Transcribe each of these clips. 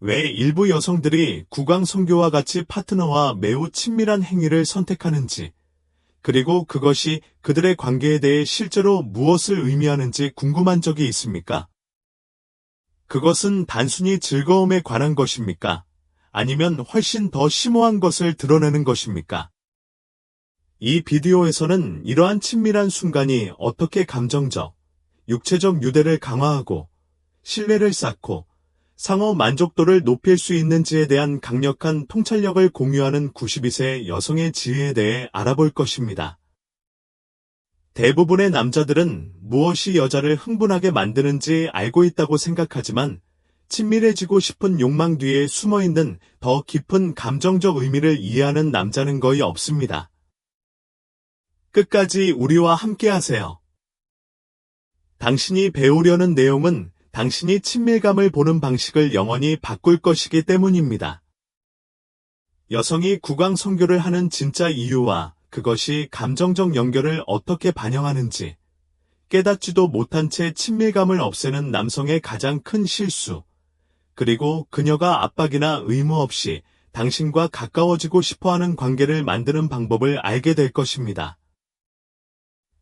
왜 일부 여성들이 구강성교와 같이 파트너와 매우 친밀한 행위를 선택하는지, 그리고 그것이 그들의 관계에 대해 실제로 무엇을 의미하는지 궁금한 적이 있습니까? 그것은 단순히 즐거움에 관한 것입니까? 아니면 훨씬 더 심오한 것을 드러내는 것입니까? 이 비디오에서는 이러한 친밀한 순간이 어떻게 감정적, 육체적 유대를 강화하고 신뢰를 쌓고 상호 만족도를 높일 수 있는지에 대한 강력한 통찰력을 공유하는 92세 여성의 지혜에 대해 알아볼 것입니다. 대부분의 남자들은 무엇이 여자를 흥분하게 만드는지 알고 있다고 생각하지만 친밀해지고 싶은 욕망 뒤에 숨어있는 더 깊은 감정적 의미를 이해하는 남자는 거의 없습니다. 끝까지 우리와 함께하세요. 당신이 배우려는 내용은 당신이 친밀감을 보는 방식을 영원히 바꿀 것이기 때문입니다. 여성이 구강성교를 하는 진짜 이유와 그것이 감정적 연결을 어떻게 반영하는지, 깨닫지도 못한 채 친밀감을 없애는 남성의 가장 큰 실수, 그리고 그녀가 압박이나 의무 없이 당신과 가까워지고 싶어하는 관계를 만드는 방법을 알게 될 것입니다.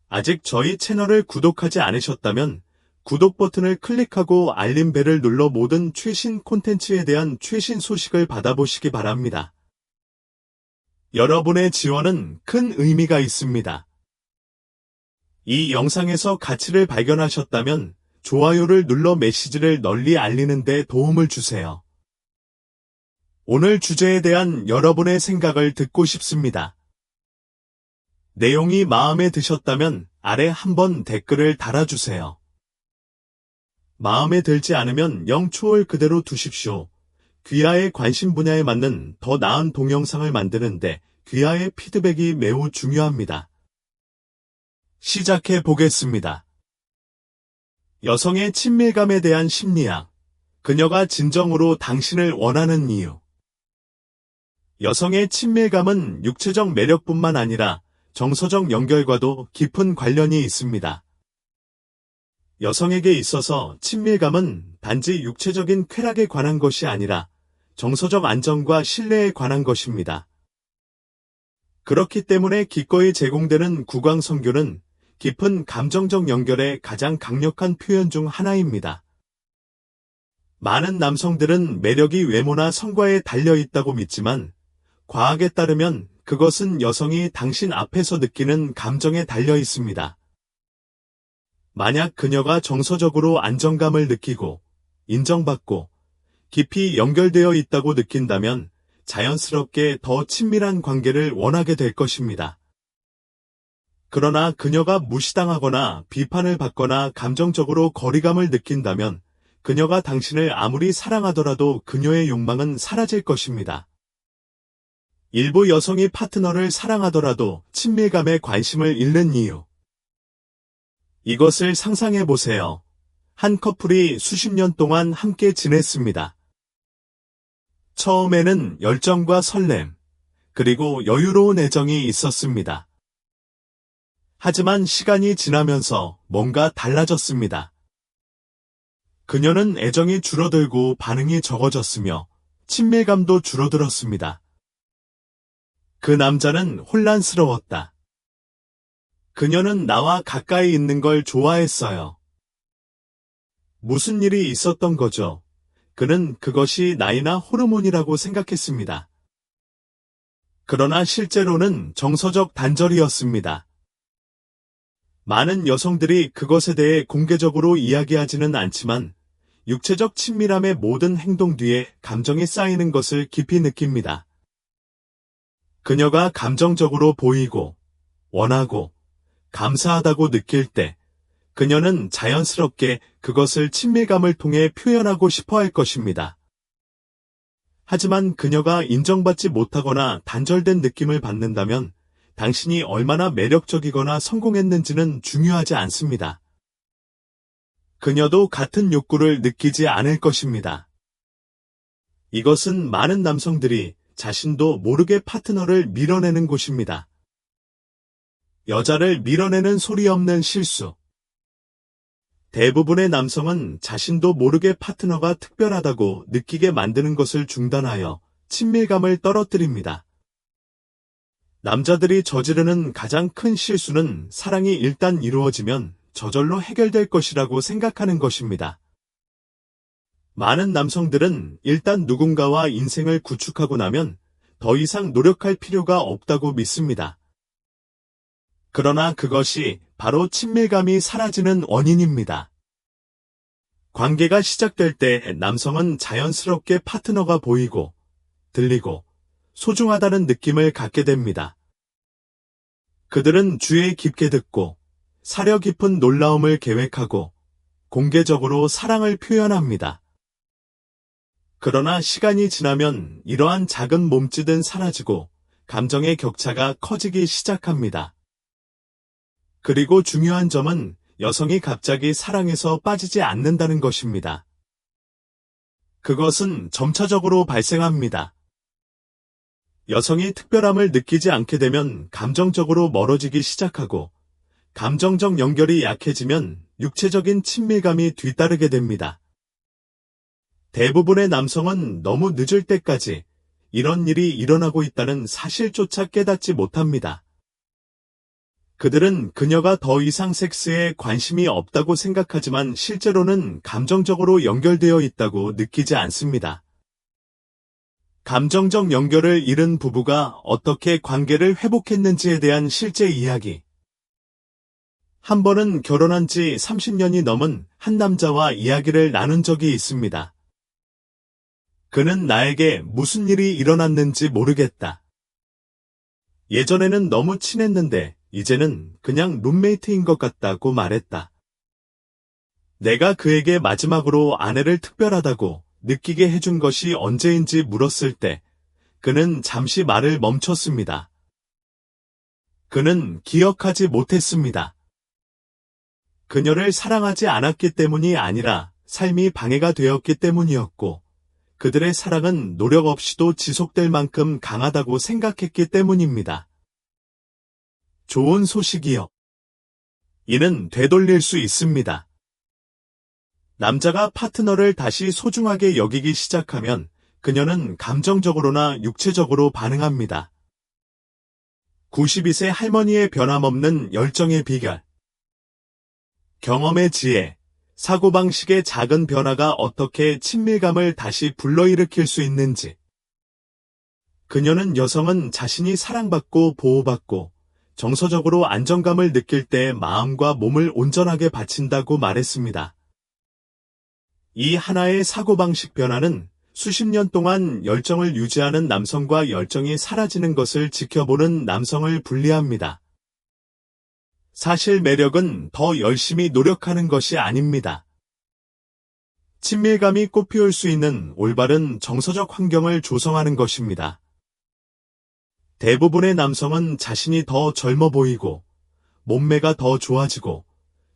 아직 저희 채널을 구독하지 않으셨다면 구독 버튼을 클릭하고 알림벨을 눌러 모든 최신 콘텐츠에 대한 최신 소식을 받아보시기 바랍니다. 여러분의 지원은 큰 의미가 있습니다. 이 영상에서 가치를 발견하셨다면 좋아요를 눌러 메시지를 널리 알리는 데 도움을 주세요. 오늘 주제에 대한 여러분의 생각을 듣고 싶습니다. 내용이 마음에 드셨다면 아래 한번 댓글을 달아주세요. 마음에 들지 않으면 영초월 그대로 두십시오. 귀하의 관심 분야에 맞는 더 나은 동영상을 만드는데 귀하의 피드백이 매우 중요합니다. 시작해 보겠습니다. 여성의 친밀감에 대한 심리학. 그녀가 진정으로 당신을 원하는 이유. 여성의 친밀감은 육체적 매력뿐만 아니라 정서적 연결과도 깊은 관련이 있습니다. 여성에게 있어서 친밀감은 단지 육체적인 쾌락에 관한 것이 아니라 정서적 안정과 신뢰에 관한 것입니다. 그렇기 때문에 기꺼이 제공되는 구강성교는 깊은 감정적 연결의 가장 강력한 표현 중 하나입니다. 많은 남성들은 매력이 외모나 성과에 달려 있다고 믿지만 과학에 따르면 그것은 여성이 당신 앞에서 느끼는 감정에 달려 있습니다. 만약 그녀가 정서적으로 안정감을 느끼고 인정받고 깊이 연결되어 있다고 느낀다면 자연스럽게 더 친밀한 관계를 원하게 될 것입니다. 그러나 그녀가 무시당하거나 비판을 받거나 감정적으로 거리감을 느낀다면 그녀가 당신을 아무리 사랑하더라도 그녀의 욕망은 사라질 것입니다. 일부 여성이 파트너를 사랑하더라도 친밀감에 관심을 잃는 이유. 이것을 상상해 보세요. 한 커플이 수십 년 동안 함께 지냈습니다. 처음에는 열정과 설렘, 그리고 여유로운 애정이 있었습니다. 하지만 시간이 지나면서 뭔가 달라졌습니다. 그녀는 애정이 줄어들고 반응이 적어졌으며 친밀감도 줄어들었습니다. 그 남자는 혼란스러웠다. 그녀는 나와 가까이 있는 걸 좋아했어요. 무슨 일이 있었던 거죠? 그는 그것이 나이나 호르몬이라고 생각했습니다. 그러나 실제로는 정서적 단절이었습니다. 많은 여성들이 그것에 대해 공개적으로 이야기하지는 않지만 육체적 친밀함의 모든 행동 뒤에 감정이 쌓이는 것을 깊이 느낍니다. 그녀가 감정적으로 보이고 원하고 감사하다고 느낄 때 그녀는 자연스럽게 그것을 친밀감을 통해 표현하고 싶어 할 것입니다. 하지만 그녀가 인정받지 못하거나 단절된 느낌을 받는다면 당신이 얼마나 매력적이거나 성공했는지는 중요하지 않습니다. 그녀도 같은 욕구를 느끼지 않을 것입니다. 이것은 많은 남성들이 자신도 모르게 파트너를 밀어내는 곳입니다. 여자를 밀어내는 소리 없는 실수. 대부분의 남성은 자신도 모르게 파트너가 특별하다고 느끼게 만드는 것을 중단하여 친밀감을 떨어뜨립니다. 남자들이 저지르는 가장 큰 실수는 사랑이 일단 이루어지면 저절로 해결될 것이라고 생각하는 것입니다. 많은 남성들은 일단 누군가와 인생을 구축하고 나면 더 이상 노력할 필요가 없다고 믿습니다. 그러나 그것이 바로 친밀감이 사라지는 원인입니다. 관계가 시작될 때 남성은 자연스럽게 파트너가 보이고, 들리고, 소중하다는 느낌을 갖게 됩니다. 그들은 주의 깊게 듣고, 사려 깊은 놀라움을 계획하고, 공개적으로 사랑을 표현합니다. 그러나 시간이 지나면 이러한 작은 몸짓은 사라지고, 감정의 격차가 커지기 시작합니다. 그리고 중요한 점은 여성이 갑자기 사랑에서 빠지지 않는다는 것입니다. 그것은 점차적으로 발생합니다. 여성이 특별함을 느끼지 않게 되면 감정적으로 멀어지기 시작하고, 감정적 연결이 약해지면 육체적인 친밀감이 뒤따르게 됩니다. 대부분의 남성은 너무 늦을 때까지 이런 일이 일어나고 있다는 사실조차 깨닫지 못합니다. 그들은 그녀가 더 이상 섹스에 관심이 없다고 생각하지만 실제로는 감정적으로 연결되어 있다고 느끼지 않습니다. 감정적 연결을 잃은 부부가 어떻게 관계를 회복했는지에 대한 실제 이야기. 한 번은 결혼한 지 30년이 넘은 한 남자와 이야기를 나눈 적이 있습니다. 그는 나에게 무슨 일이 일어났는지 모르겠다. 예전에는 너무 친했는데 이제는 그냥 룸메이트인 것 같다고 말했다. 내가 그에게 마지막으로 아내를 특별하다고 느끼게 해준 것이 언제인지 물었을 때 그는 잠시 말을 멈췄습니다. 그는 기억하지 못했습니다. 그녀를 사랑하지 않았기 때문이 아니라 삶이 방해가 되었기 때문이었고 그들의 사랑은 노력 없이도 지속될 만큼 강하다고 생각했기 때문입니다. 좋은 소식이요. 이는 되돌릴 수 있습니다. 남자가 파트너를 다시 소중하게 여기기 시작하면 그녀는 감정적으로나 육체적으로 반응합니다. 92세 할머니의 변함없는 열정의 비결. 경험의 지혜, 사고방식의 작은 변화가 어떻게 친밀감을 다시 불러일으킬 수 있는지. 그녀는 여성은 자신이 사랑받고 보호받고 정서적으로 안정감을 느낄 때 마음과 몸을 온전하게 바친다고 말했습니다. 이 하나의 사고방식 변화는 수십 년 동안 열정을 유지하는 남성과 열정이 사라지는 것을 지켜보는 남성을 분리합니다. 사실 매력은 더 열심히 노력하는 것이 아닙니다. 친밀감이 꽃피울 수 있는 올바른 정서적 환경을 조성하는 것입니다. 대부분의 남성은 자신이 더 젊어 보이고, 몸매가 더 좋아지고,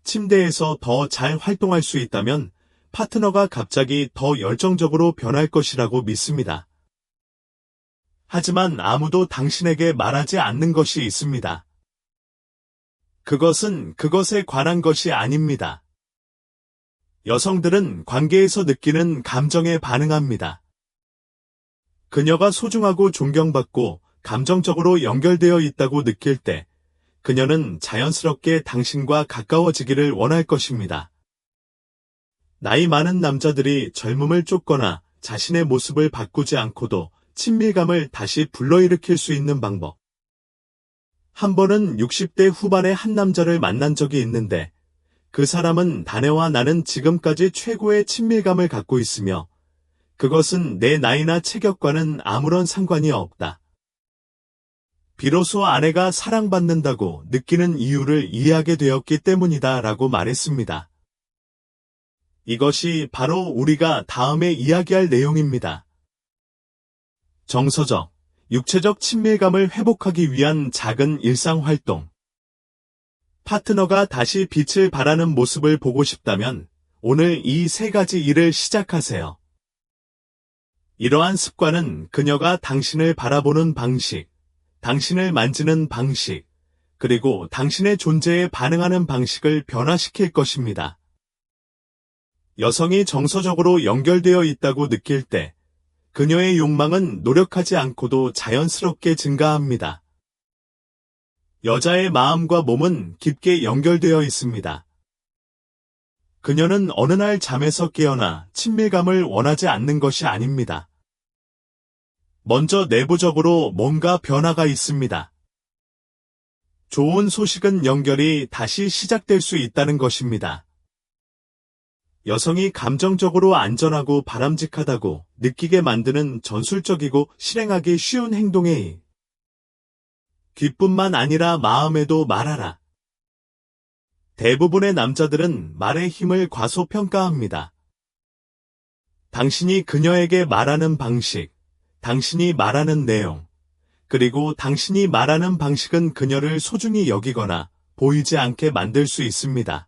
침대에서 더 잘 활동할 수 있다면 파트너가 갑자기 더 열정적으로 변할 것이라고 믿습니다. 하지만 아무도 당신에게 말하지 않는 것이 있습니다. 그것은 그것에 관한 것이 아닙니다. 여성들은 관계에서 느끼는 감정에 반응합니다. 그녀가 소중하고 존경받고 감정적으로 연결되어 있다고 느낄 때 그녀는 자연스럽게 당신과 가까워지기를 원할 것입니다. 나이 많은 남자들이 젊음을 쫓거나 자신의 모습을 바꾸지 않고도 친밀감을 다시 불러일으킬 수 있는 방법. 한 번은 60대 후반의 한 남자를 만난 적이 있는데 그 사람은 아내와 나는 지금까지 최고의 친밀감을 갖고 있으며 그것은 내 나이나 체격과는 아무런 상관이 없다. 비로소 아내가 사랑받는다고 느끼는 이유를 이해하게 되었기 때문이다 라고 말했습니다. 이것이 바로 우리가 다음에 이야기할 내용입니다. 정서적, 육체적 친밀감을 회복하기 위한 작은 일상활동. 파트너가 다시 빛을 발하는 모습을 보고 싶다면 오늘 이 세 가지 일을 시작하세요. 이러한 습관은 그녀가 당신을 바라보는 방식, 당신을 만지는 방식, 그리고 당신의 존재에 반응하는 방식을 변화시킬 것입니다. 여성이 정서적으로 연결되어 있다고 느낄 때 그녀의 욕망은 노력하지 않고도 자연스럽게 증가합니다. 여자의 마음과 몸은 깊게 연결되어 있습니다. 그녀는 어느 날 잠에서 깨어나 친밀감을 원하지 않는 것이 아닙니다. 먼저 내부적으로 뭔가 변화가 있습니다. 좋은 소식은 연결이 다시 시작될 수 있다는 것입니다. 여성이 감정적으로 안전하고 바람직하다고 느끼게 만드는 전술적이고 실행하기 쉬운 행동에 귀뿐만 아니라 마음에도 말하라. 대부분의 남자들은 말의 힘을 과소평가합니다. 당신이 그녀에게 말하는 방식, 당신이 말하는 내용, 그리고 당신이 말하는 방식은 그녀를 소중히 여기거나 보이지 않게 만들 수 있습니다.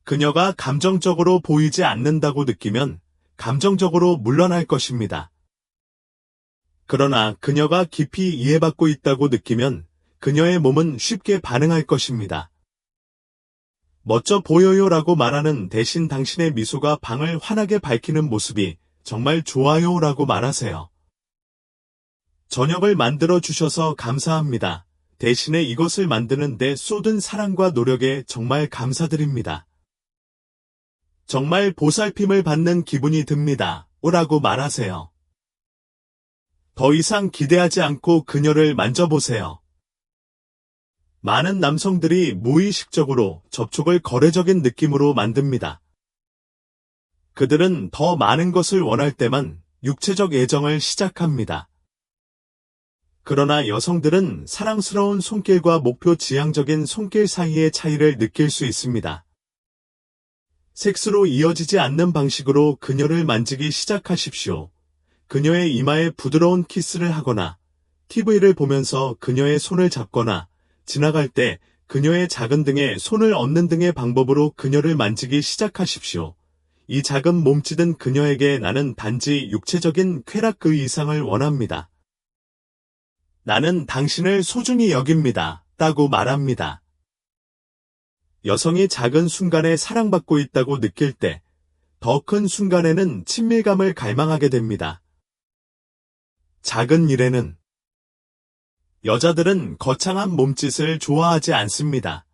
그녀가 감정적으로 보이지 않는다고 느끼면 감정적으로 물러날 것입니다. 그러나 그녀가 깊이 이해받고 있다고 느끼면 그녀의 몸은 쉽게 반응할 것입니다. 멋져 보여요라고 말하는 대신 당신의 미소가 방을 환하게 밝히는 모습이 정말 좋아요라고 말하세요. 저녁을 만들어 주셔서 감사합니다. 대신에 이것을 만드는 데 쏟은 사랑과 노력에 정말 감사드립니다. 정말 보살핌을 받는 기분이 듭니다. 오라고 말하세요. 더 이상 기대하지 않고 그녀를 만져보세요. 많은 남성들이 무의식적으로 접촉을 거래적인 느낌으로 만듭니다. 그들은 더 많은 것을 원할 때만 육체적 애정을 시작합니다. 그러나 여성들은 사랑스러운 손길과 목표 지향적인 손길 사이의 차이를 느낄 수 있습니다. 섹스로 이어지지 않는 방식으로 그녀를 만지기 시작하십시오. 그녀의 이마에 부드러운 키스를 하거나 TV를 보면서 그녀의 손을 잡거나 지나갈 때 그녀의 작은 등에 손을 얹는 등의 방법으로 그녀를 만지기 시작하십시오. 이 작은 몸짓은 그녀에게 나는 단지 육체적인 쾌락 그 이상을 원합니다. 나는 당신을 소중히 여깁니다. 라고 말합니다. 여성이 작은 순간에 사랑받고 있다고 느낄 때 더 큰 순간에는 친밀감을 갈망하게 됩니다. 작은 일에는 여자들은 거창한 몸짓을 좋아하지 않습니다.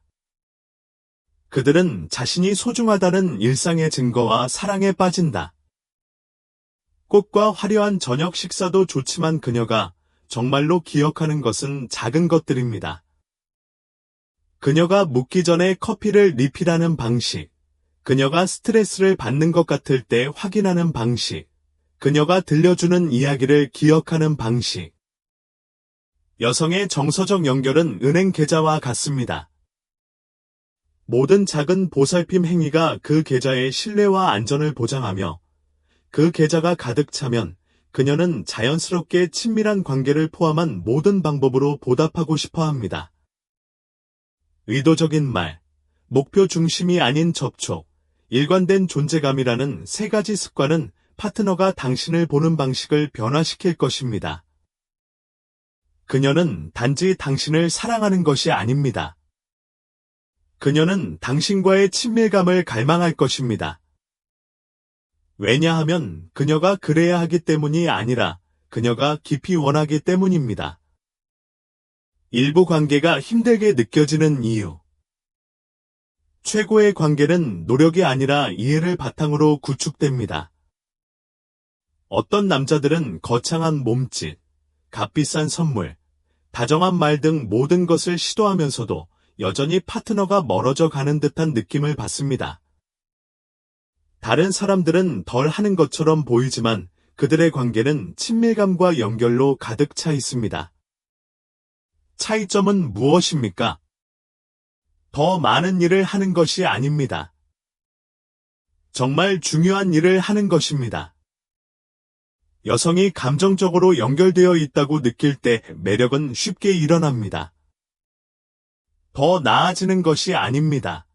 그들은 자신이 소중하다는 일상의 증거와 사랑에 빠진다. 꽃과 화려한 저녁 식사도 좋지만 그녀가 정말로 기억하는 것은 작은 것들입니다. 그녀가 묵기 전에 커피를 리필하는 방식, 그녀가 스트레스를 받는 것 같을 때 확인하는 방식, 그녀가 들려주는 이야기를 기억하는 방식. 여성의 정서적 연결은 은행 계좌와 같습니다. 모든 작은 보살핌 행위가 그 계좌의 신뢰와 안전을 보장하며 그 계좌가 가득 차면 그녀는 자연스럽게 친밀한 관계를 포함한 모든 방법으로 보답하고 싶어 합니다. 의도적인 말, 목표 중심이 아닌 접촉, 일관된 존재감이라는 세 가지 습관은 파트너가 당신을 보는 방식을 변화시킬 것입니다. 그녀는 단지 당신을 사랑하는 것이 아닙니다. 그녀는 당신과의 친밀감을 갈망할 것입니다. 왜냐하면 그녀가 그래야 하기 때문이 아니라 그녀가 깊이 원하기 때문입니다. 일부 관계가 힘들게 느껴지는 이유. 최고의 관계는 노력이 아니라 이해를 바탕으로 구축됩니다. 어떤 남자들은 거창한 몸짓, 값비싼 선물, 다정한 말 등 모든 것을 시도하면서도 여전히 파트너가 멀어져 가는 듯한 느낌을 받습니다. 다른 사람들은 덜 하는 것처럼 보이지만 그들의 관계는 친밀감과 연결로 가득 차 있습니다. 차이점은 무엇입니까? 더 많은 일을 하는 것이 아닙니다. 정말 중요한 일을 하는 것입니다. 여성이 감정적으로 연결되어 있다고 느낄 때 매력은 쉽게 일어납니다. 더 나아지는 것이 아닙니다.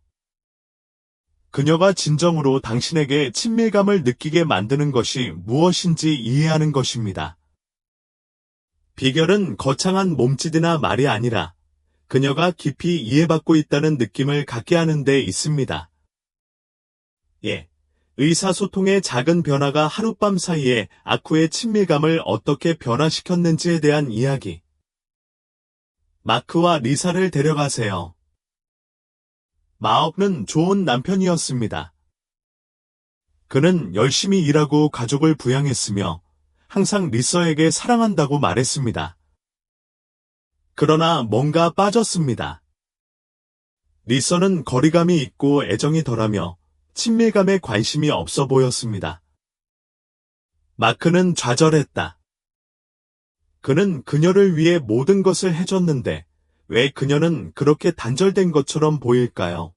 그녀가 진정으로 당신에게 친밀감을 느끼게 만드는 것이 무엇인지 이해하는 것입니다. 비결은 거창한 몸짓이나 말이 아니라 그녀가 깊이 이해받고 있다는 느낌을 갖게 하는 데 있습니다. 예. 의사소통의 작은 변화가 하룻밤 사이에 아쿠의 친밀감을 어떻게 변화시켰는지에 대한 이야기. 마크와 리사를 데려가세요. 마크는 좋은 남편이었습니다. 그는 열심히 일하고 가족을 부양했으며 항상 리서에게 사랑한다고 말했습니다. 그러나 뭔가 빠졌습니다. 리서는 거리감이 있고 애정이 덜하며 친밀감에 관심이 없어 보였습니다. 마크는 좌절했다. 그는 그녀를 위해 모든 것을 해줬는데 왜 그녀는 그렇게 단절된 것처럼 보일까요?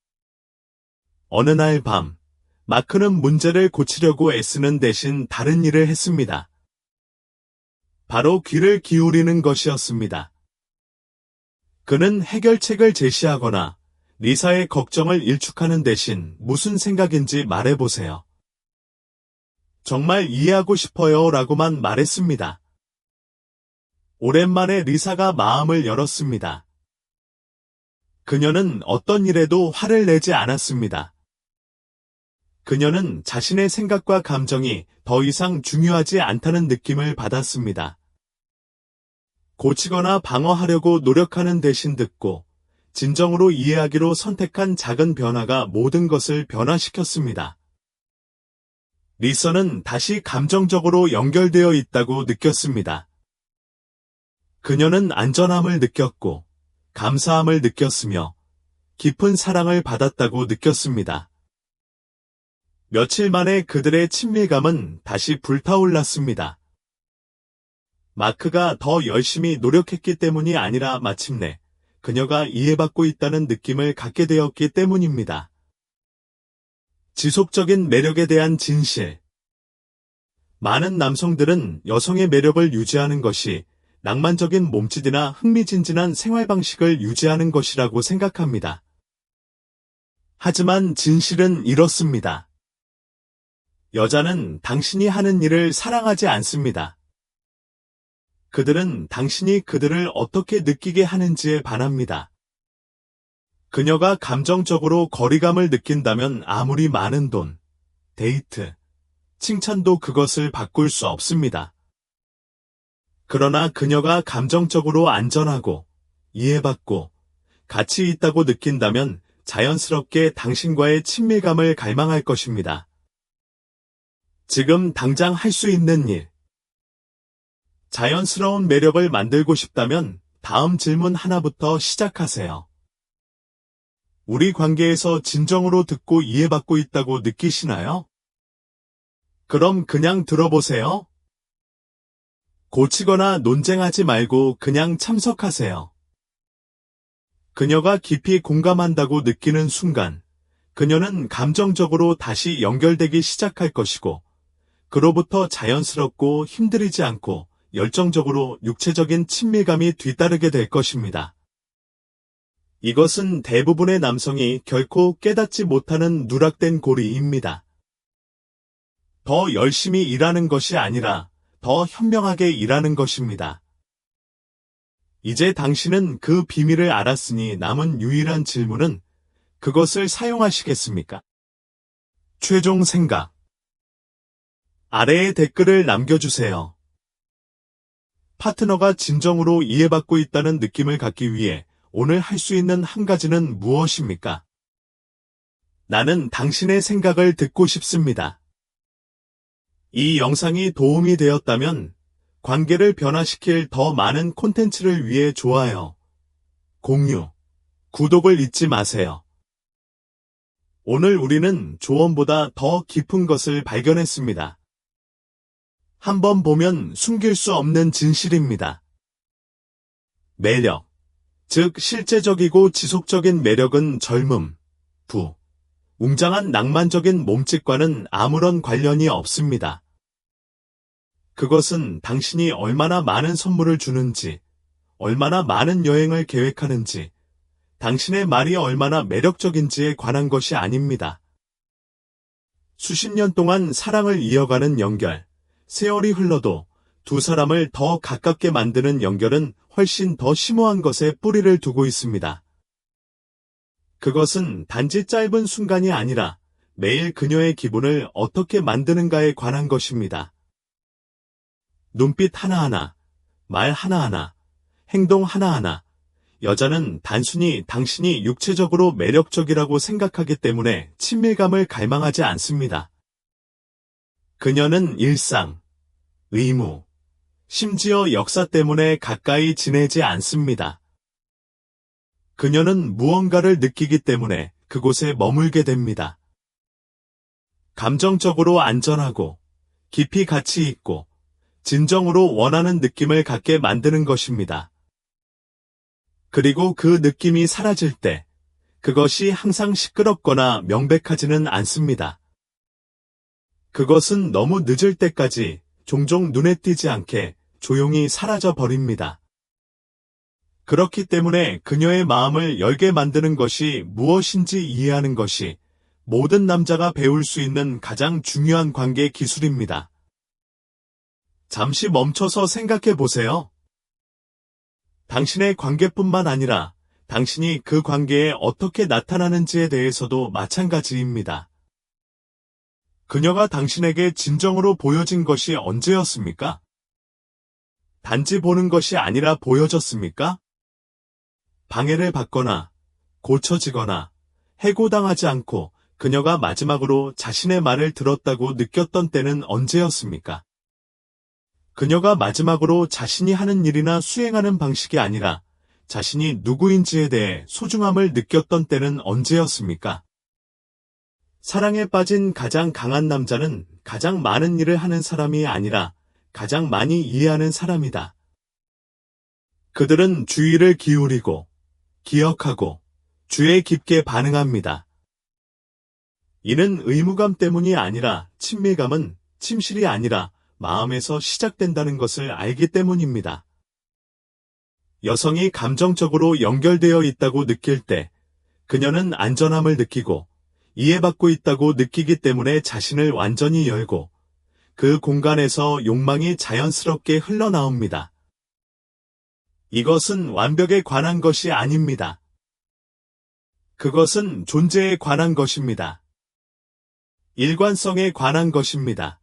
어느 날 밤, 마크는 문제를 고치려고 애쓰는 대신 다른 일을 했습니다. 바로 귀를 기울이는 것이었습니다. 그는 해결책을 제시하거나 리사의 걱정을 일축하는 대신 무슨 생각인지 말해보세요. 정말 이해하고 싶어요 라고만 말했습니다. 오랜만에 리사가 마음을 열었습니다. 그녀는 어떤 일에도 화를 내지 않았습니다. 그녀는 자신의 생각과 감정이 더 이상 중요하지 않다는 느낌을 받았습니다. 고치거나 방어하려고 노력하는 대신 듣고 진정으로 이해하기로 선택한 작은 변화가 모든 것을 변화시켰습니다. 리서는 다시 감정적으로 연결되어 있다고 느꼈습니다. 그녀는 안전함을 느꼈고 감사함을 느꼈으며 깊은 사랑을 받았다고 느꼈습니다. 며칠 만에 그들의 친밀감은 다시 불타올랐습니다. 마크가 더 열심히 노력했기 때문이 아니라 마침내 그녀가 이해받고 있다는 느낌을 갖게 되었기 때문입니다. 지속적인 매력에 대한 진실. 많은 남성들은 여성의 매력을 유지하는 것이 낭만적인 몸짓이나 흥미진진한 생활 방식을 유지하는 것이라고 생각합니다. 하지만 진실은 이렇습니다. 여자는 당신이 하는 일을 사랑하지 않습니다. 그들은 당신이 그들을 어떻게 느끼게 하는지에 반합니다. 그녀가 감정적으로 거리감을 느낀다면 아무리 많은 돈, 데이트, 칭찬도 그것을 바꿀 수 없습니다. 그러나 그녀가 감정적으로 안전하고 이해받고 가치 있다고 느낀다면 자연스럽게 당신과의 친밀감을 갈망할 것입니다. 지금 당장 할 수 있는 일. 자연스러운 매력을 만들고 싶다면 다음 질문 하나부터 시작하세요. 우리 관계에서 진정으로 듣고 이해받고 있다고 느끼시나요? 그럼 그냥 들어보세요. 고치거나 논쟁하지 말고 그냥 참석하세요. 그녀가 깊이 공감한다고 느끼는 순간, 그녀는 감정적으로 다시 연결되기 시작할 것이고, 그로부터 자연스럽고 힘들이지 않고 열정적으로 육체적인 친밀감이 뒤따르게 될 것입니다. 이것은 대부분의 남성이 결코 깨닫지 못하는 누락된 고리입니다. 더 열심히 일하는 것이 아니라 더 현명하게 일하는 것입니다. 이제 당신은 그 비밀을 알았으니 남은 유일한 질문은 그것을 사용하시겠습니까? 최종 생각. 아래에 댓글을 남겨주세요. 파트너가 진정으로 이해받고 있다는 느낌을 갖기 위해 오늘 할 수 있는 한 가지는 무엇입니까? 나는 당신의 생각을 듣고 싶습니다. 이 영상이 도움이 되었다면 관계를 변화시킬 더 많은 콘텐츠를 위해 좋아요, 공유, 구독을 잊지 마세요. 오늘 우리는 조언보다 더 깊은 것을 발견했습니다. 한번 보면 숨길 수 없는 진실입니다. 매력, 즉 실제적이고 지속적인 매력은 젊음, 부, 웅장한 낭만적인 몸짓과는 아무런 관련이 없습니다. 그것은 당신이 얼마나 많은 선물을 주는지, 얼마나 많은 여행을 계획하는지, 당신의 말이 얼마나 매력적인지에 관한 것이 아닙니다. 수십 년 동안 사랑을 이어가는 연결, 세월이 흘러도 두 사람을 더 가깝게 만드는 연결은 훨씬 더 심오한 것에 뿌리를 두고 있습니다. 그것은 단지 짧은 순간이 아니라 매일 그녀의 기분을 어떻게 만드는가에 관한 것입니다. 눈빛 하나하나, 말 하나하나, 행동 하나하나, 여자는 단순히 당신이 육체적으로 매력적이라고 생각하기 때문에 친밀감을 갈망하지 않습니다. 그녀는 일상, 의무, 심지어 역사 때문에 가까이 지내지 않습니다. 그녀는 무언가를 느끼기 때문에 그곳에 머물게 됩니다. 감정적으로 안전하고 깊이 가치 있고 진정으로 원하는 느낌을 갖게 만드는 것입니다. 그리고 그 느낌이 사라질 때 그것이 항상 시끄럽거나 명백하지는 않습니다. 그것은 너무 늦을 때까지 종종 눈에 띄지 않게 조용히 사라져 버립니다. 그렇기 때문에 그녀의 마음을 열게 만드는 것이 무엇인지 이해하는 것이 모든 남자가 배울 수 있는 가장 중요한 관계 기술입니다. 잠시 멈춰서 생각해 보세요. 당신의 관계뿐만 아니라 당신이 그 관계에 어떻게 나타나는지에 대해서도 마찬가지입니다. 그녀가 당신에게 진정으로 보여진 것이 언제였습니까? 단지 보는 것이 아니라 보여졌습니까? 방해를 받거나 고쳐지거나 해고당하지 않고 그녀가 마지막으로 자신의 말을 들었다고 느꼈던 때는 언제였습니까? 그녀가 마지막으로 자신이 하는 일이나 수행하는 방식이 아니라 자신이 누구인지에 대해 소중함을 느꼈던 때는 언제였습니까? 사랑에 빠진 가장 강한 남자는 가장 많은 일을 하는 사람이 아니라 가장 많이 이해하는 사람이다. 그들은 주의를 기울이고 기억하고 주에 깊게 반응합니다. 이는 의무감 때문이 아니라 친밀감은 침실이 아니라 마음에서 시작된다는 것을 알기 때문입니다. 여성이 감정적으로 연결되어 있다고 느낄 때 그녀는 안전함을 느끼고 이해받고 있다고 느끼기 때문에 자신을 완전히 열고 그 공간에서 욕망이 자연스럽게 흘러나옵니다. 이것은 완벽에 관한 것이 아닙니다. 그것은 존재에 관한 것입니다. 일관성에 관한 것입니다.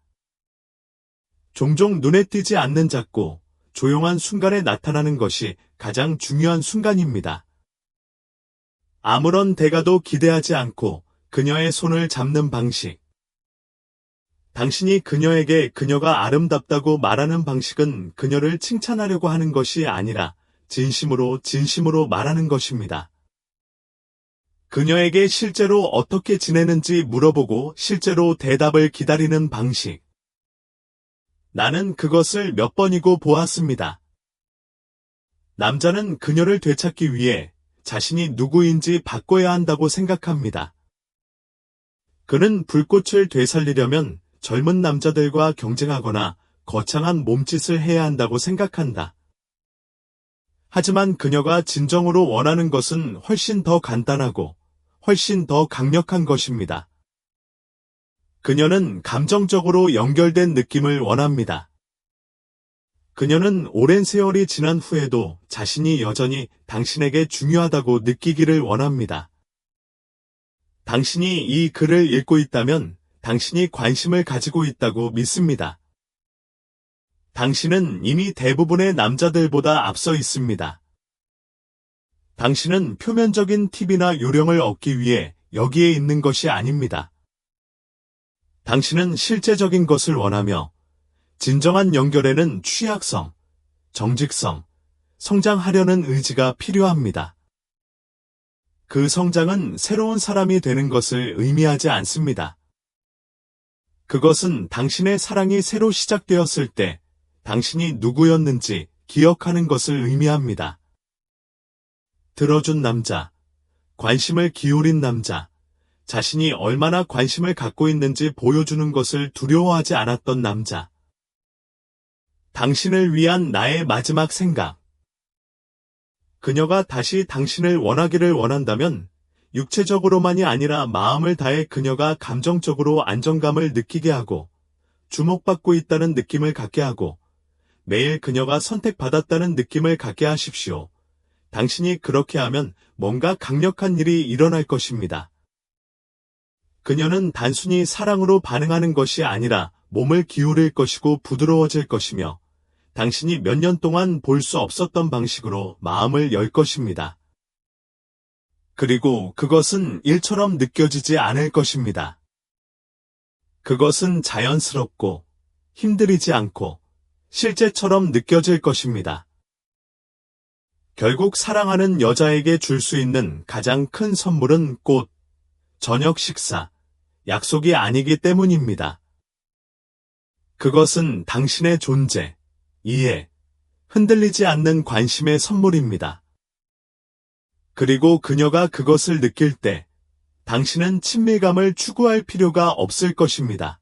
종종 눈에 띄지 않는 작고 조용한 순간에 나타나는 것이 가장 중요한 순간입니다. 아무런 대가도 기대하지 않고 그녀의 손을 잡는 방식. 당신이 그녀에게 그녀가 아름답다고 말하는 방식은 그녀를 칭찬하려고 하는 것이 아니라 진심으로 말하는 것입니다. 그녀에게 실제로 어떻게 지내는지 물어보고 실제로 대답을 기다리는 방식. 나는 그것을 몇 번이고 보았습니다. 남자는 그녀를 되찾기 위해 자신이 누구인지 바꿔야 한다고 생각합니다. 그는 불꽃을 되살리려면 젊은 남자들과 경쟁하거나 거창한 몸짓을 해야 한다고 생각한다. 하지만 그녀가 진정으로 원하는 것은 훨씬 더 간단하고 훨씬 더 강력한 것입니다. 그녀는 감정적으로 연결된 느낌을 원합니다. 그녀는 오랜 세월이 지난 후에도 자신이 여전히 당신에게 중요하다고 느끼기를 원합니다. 당신이 이 글을 읽고 있다면 당신이 관심을 가지고 있다고 믿습니다. 당신은 이미 대부분의 남자들보다 앞서 있습니다. 당신은 표면적인 팁이나 요령을 얻기 위해 여기에 있는 것이 아닙니다. 당신은 실제적인 것을 원하며 진정한 연결에는 취약성, 정직성, 성장하려는 의지가 필요합니다. 그 성장은 새로운 사람이 되는 것을 의미하지 않습니다. 그것은 당신의 사랑이 새로 시작되었을 때 당신이 누구였는지 기억하는 것을 의미합니다. 들어준 남자, 관심을 기울인 남자, 자신이 얼마나 관심을 갖고 있는지 보여주는 것을 두려워하지 않았던 남자. 당신을 위한 나의 마지막 생각. 그녀가 다시 당신을 원하기를 원한다면 육체적으로만이 아니라 마음을 다해 그녀가 감정적으로 안정감을 느끼게 하고 주목받고 있다는 느낌을 갖게 하고 매일 그녀가 선택받았다는 느낌을 갖게 하십시오. 당신이 그렇게 하면 뭔가 강력한 일이 일어날 것입니다. 그녀는 단순히 사랑으로 반응하는 것이 아니라 몸을 기울일 것이고 부드러워질 것이며 당신이 몇 년 동안 볼 수 없었던 방식으로 마음을 열 것입니다. 그리고 그것은 일처럼 느껴지지 않을 것입니다. 그것은 자연스럽고 힘들이지 않고 실제처럼 느껴질 것입니다. 결국 사랑하는 여자에게 줄 수 있는 가장 큰 선물은 꽃, 저녁 식사, 약속이 아니기 때문입니다. 그것은 당신의 존재, 이해, 흔들리지 않는 관심의 선물입니다. 그리고 그녀가 그것을 느낄 때 당신은 친밀감을 추구할 필요가 없을 것입니다.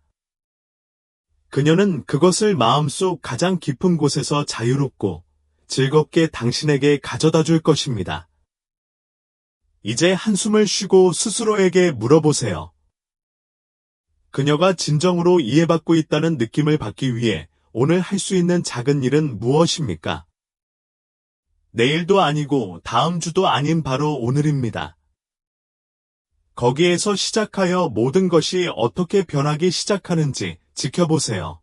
그녀는 그것을 마음속 가장 깊은 곳에서 자유롭고 즐겁게 당신에게 가져다 줄 것입니다. 이제 한숨을 쉬고 스스로에게 물어보세요. 그녀가 진정으로 이해받고 있다는 느낌을 받기 위해 오늘 할 수 있는 작은 일은 무엇입니까? 내일도 아니고 다음 주도 아닌 바로 오늘입니다. 거기에서 시작하여 모든 것이 어떻게 변하기 시작하는지 지켜보세요.